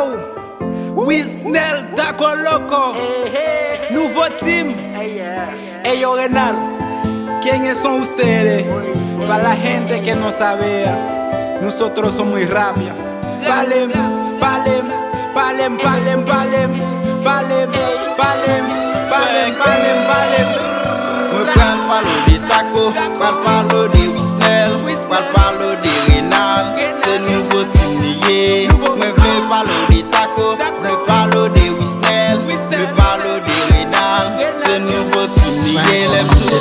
Yo, Wisnel, Taco Loco, Nuevo Team. Hey yo, Renal, ¿quiénes son ustedes? Para la gente que no sabe, nosotros somos muy rápidos. Palem, palem, palem, palem, palem, palem, palem, palem, palem, palem. Mwen pral palo de Taco, pral palo de Wisnel, pral palo de Renal. Se nouvo tim niye. Mwen vle palo de Taco, vle palo de Wisnel, vle palo de Renal. Se nouvo tim niye. Lem tou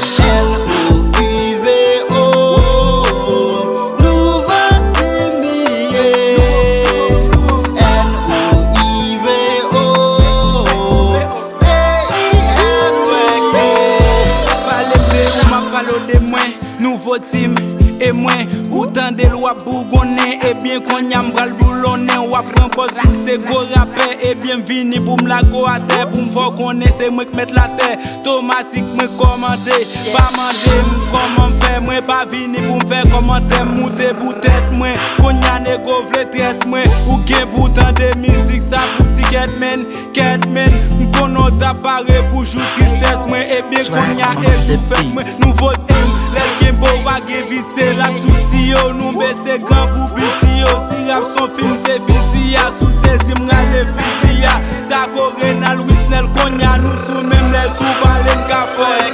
de mwen, nouvo tim et mwen, ou tan de lwa bougonnen, et bien kon yam bral boulonnen, wap renpos sou se go rapper, et bien vini pou m la go a terre, pou m fò konnen se mwen k met la terre, Thomasik mwen komande, pa mande m koman fè, mwen pa vini pou m fè komante, moute pou tèt mwen, kon yane go vle tèt mwen, ou gen pou tan de misik sa pou tiket men, m konon tapare pou jou kistes mwen, et bien kon yane pou fèt mwen, nouvo tim, lèl gen bo wage vite, rap touti yo, nou bese gan pou biti yo, si rap son film se fiti ya, sou se zim rale fiti ya, Taco, Renal, Wisnel, konya nou sou mem lèl sou valen ka foy.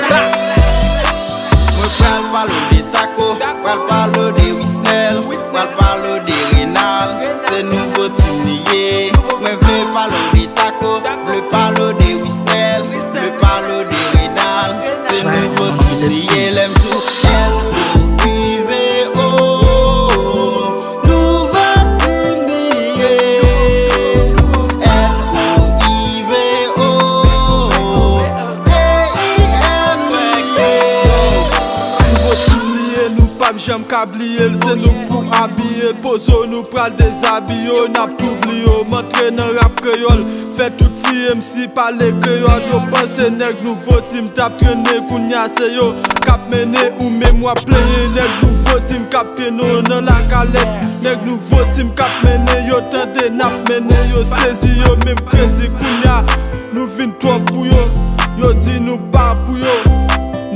Mwen pral palo de Taco, pral palo de Wisnel, pral palo de Renal. Se nouvo tim niye. Mwen vle palo de Taco, vle palo de Wisnel, vle palo de Renal. Se nouvo tim niye. Lem tou J'aime kabliye, se nou pou abye, poso nou pral dezabyo, nap toubliyo, montre nan rap kreyol, fè touti MC pale kreyol, yo pense neg nouvo tim tap trene kounya se yo, kap mene ou memwa pleye, neg nouvo tim kap treno nan la kalet, neg nouvo tim kap mene, yo tende nap mene, yo sezi yo, mem krezi kounya, nou vin trop pou yo, yo di nou pa pou yo.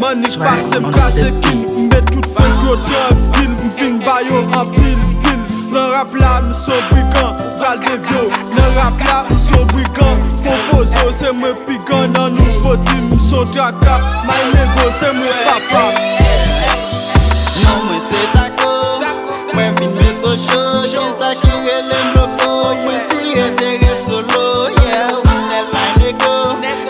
Manik pase mkase kin, mmet tout fèk yo tèm pil, mvin bayo an pil, pil. Nan rap la mson brigan, bral de vyo. Nan rap la mson brigan, fon pozo se mwen pigan. Nan nouvo tim mson traka, may nego se mwen papa. Non mwen se Taco, mwen vin meto show, gen sa ki relem loko, mwen stil retere solo. Yeah, Wisnel may nego,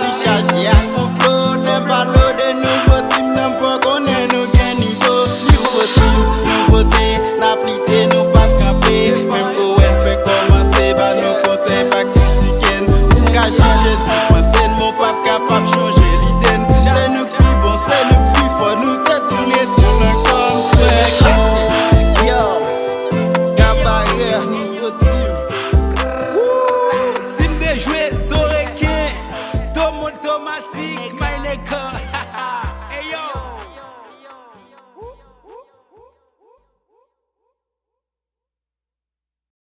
li chaji ak mon flow, lem palo de nouvo tim, nan fwa konnen nou gen niveau. Nouvo tim, nouvote, na plite nou pa kampe, mwen pou en fè komanse, ba nou konsen pa kritiken. Ou ka janje ti pansen, moun pa kapap chanje liden. Se nou pi bon, se nou pi fò, nou te tourne tout nan kom. Yo, Gambare, nouvo tim. Tim de jouer, Zoreke, Thomasik, my nigga.